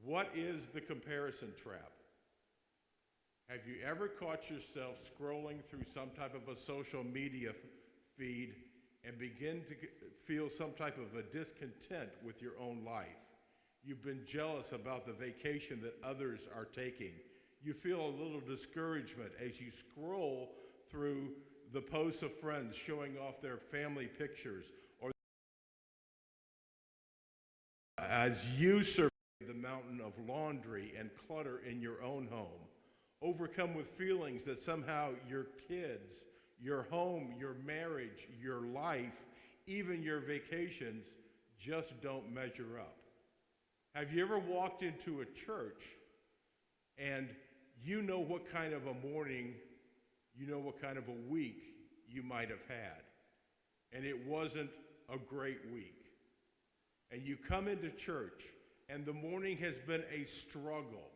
What is the comparison trap? Have you ever caught yourself scrolling through some type of a social media feed and begin to feel some type of a discontent with your own life? You've been jealous about the vacation that others are taking. You feel a little discouragement as you scroll through the posts of friends showing off their family pictures, or as you survey the mountain of laundry and clutter in your own home, overcome with feelings that somehow your kids, your home, your marriage, your life, even your vacations just don't measure up. Have you ever walked into a church and you know what kind of a morning, you know what kind of a week you might have had, and it wasn't a great week? And you come into church and the morning has been a struggle.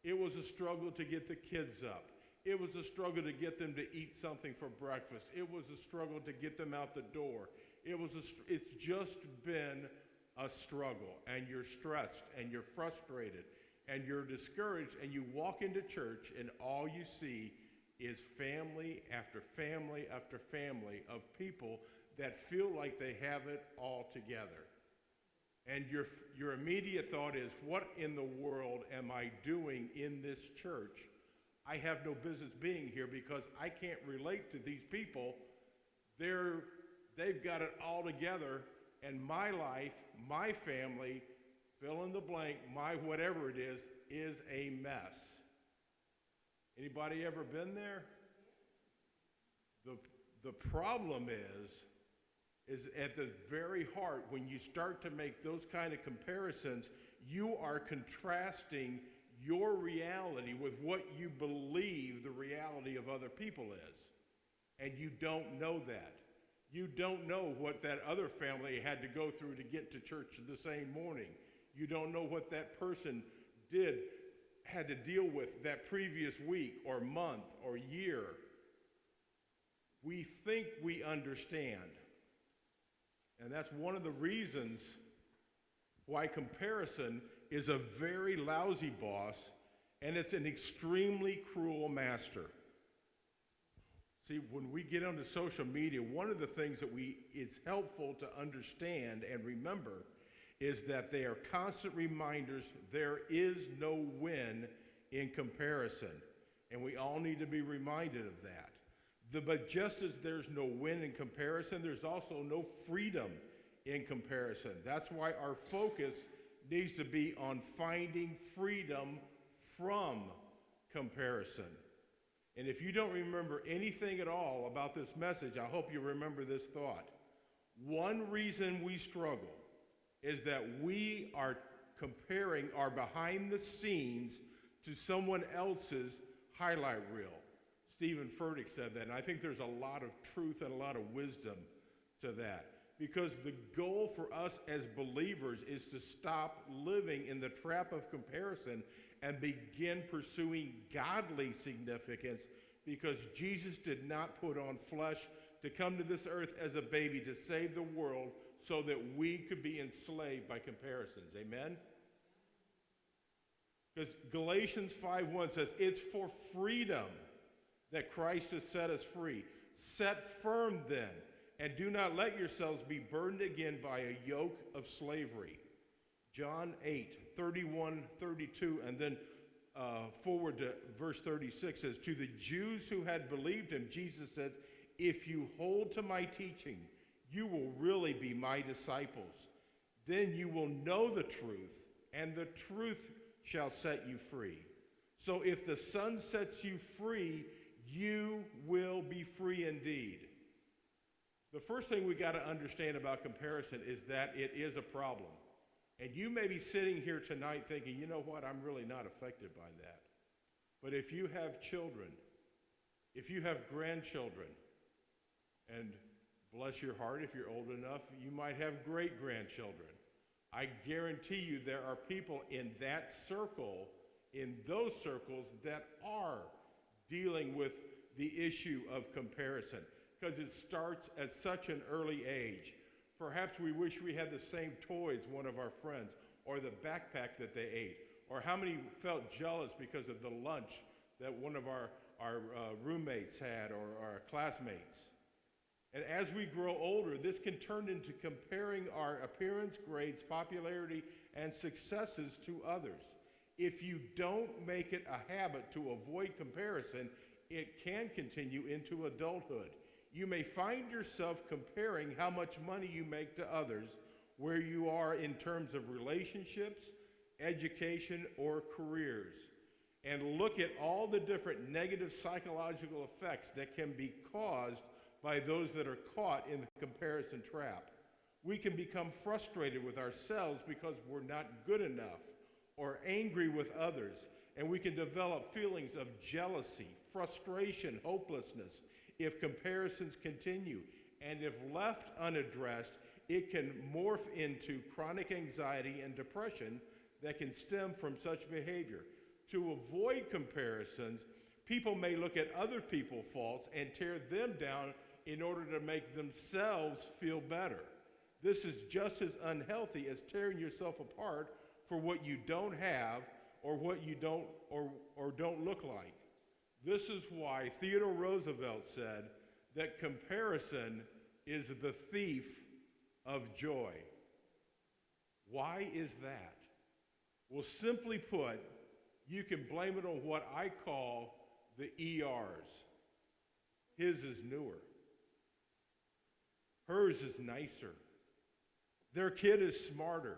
It was a struggle to get the kids up. It was a struggle to get them to eat something for breakfast. It was a struggle to get them out the door. It's just been a struggle, and you're stressed and you're frustrated and you're discouraged, and you walk into church and all you see is family after family after family of people that feel like they have it all together. And your immediate thought is, what in the world am I doing in this church? I have no business being here because I can't relate to these people. They've got it all together, and my life, my family, fill in the blank, my whatever it is a mess. Anybody ever been there? The problem is at the very heart, when you start to make those kind of comparisons, you are contrasting your reality with what you believe the reality of other people is. And you don't know that. You don't know what that other family had to go through to get to church the same morning. You don't know what that person had to deal with that previous week or month or year. We think we understand. And that's one of the reasons why comparison is a very lousy boss, and it's an extremely cruel master. See, when we get onto social media, one of the things that it's helpful to understand and remember is that they are constant reminders there is no win in comparison. And we all need to be reminded of that. But just as there's no win in comparison, there's also no freedom in comparison. That's why our focus needs to be on finding freedom from comparison. And if you don't remember anything at all about this message, I hope you remember this thought. One reason we struggle is that we are comparing our behind the scenes to someone else's highlight reel. Stephen Furtick said that, and I think there's a lot of truth and a lot of wisdom to that. Because the goal for us as believers is to stop living in the trap of comparison and begin pursuing godly significance, because Jesus did not put on flesh to come to this earth as a baby to save the world so that we could be enslaved by comparisons. Amen? Because Galatians 5:1 says, it's for freedom that Christ has set us free. Set firm then, and do not let yourselves be burdened again by a yoke of slavery. John 8:31-32, and then forward to verse 36 says, to the Jews who had believed him, Jesus said, if you hold to my teaching, you will really be my disciples. Then you will know the truth, and the truth shall set you free. So if the Son sets you free, you will be free indeed. The first thing we got to understand about comparison is that it is a problem. And you may be sitting here tonight thinking, you know what, I'm really not affected by that. But if you have children, if you have grandchildren, and bless your heart, if you're old enough, you might have great-grandchildren. I guarantee you there are people in that circle, in those circles, that are dealing with the issue of comparison, because it starts at such an early age. Perhaps we wish we had the same toys one of our friends, or the backpack that they ate, Or how many felt jealous because of the lunch that one of our roommates had or our classmates? And as we grow older, this can turn into comparing our appearance, grades, popularity, and successes to others. If you don't make it a habit to avoid comparison, it can continue into adulthood. You may find yourself comparing how much money you make to others, where you are in terms of relationships, education, or careers, and look at all the different negative psychological effects that can be caused by those that are caught in the comparison trap. We can become frustrated with ourselves because we're not good enough, or angry with others, and we can develop feelings of jealousy, frustration, hopelessness if comparisons continue. And if left unaddressed, it can morph into chronic anxiety and depression that can stem from such behavior. To avoid comparisons, people may look at other people's faults and tear them down in order to make themselves feel better. This is just as unhealthy as tearing yourself apart for what you don't have or what you don't look like. This is why Theodore Roosevelt said that comparison is the thief of joy. Why is that? Well, simply put, you can blame it on what I call the ERs. His is newer. Hers is nicer. Their kid is smarter.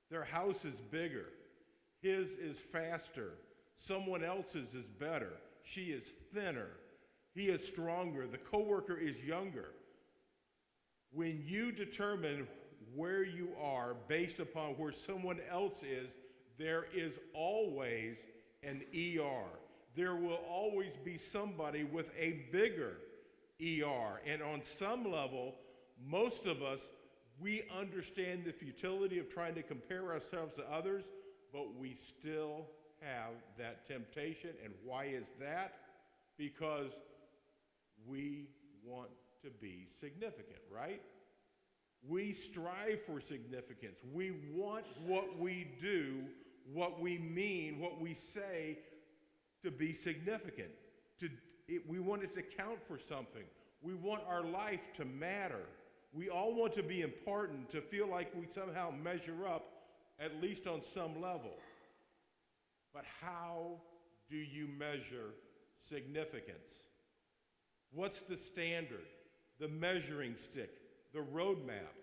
Their house is bigger. His is faster. Someone else's is better. She is thinner. He is stronger. The coworker is younger. When you determine where you are based upon where someone else is, there is always an ER. There will always be somebody with a bigger ER. And on some level, most of us, we understand the futility of trying to compare ourselves to others, but we still have that temptation. And why is that? Because we want to be significant, right? We strive for significance. We want what we do, what we mean, what we say to be significant. We want it to count for something. We want our life to matter. We all want to be important, to feel like we somehow measure up, at least on some level. But how do you measure significance? What's the standard, the measuring stick, the roadmap?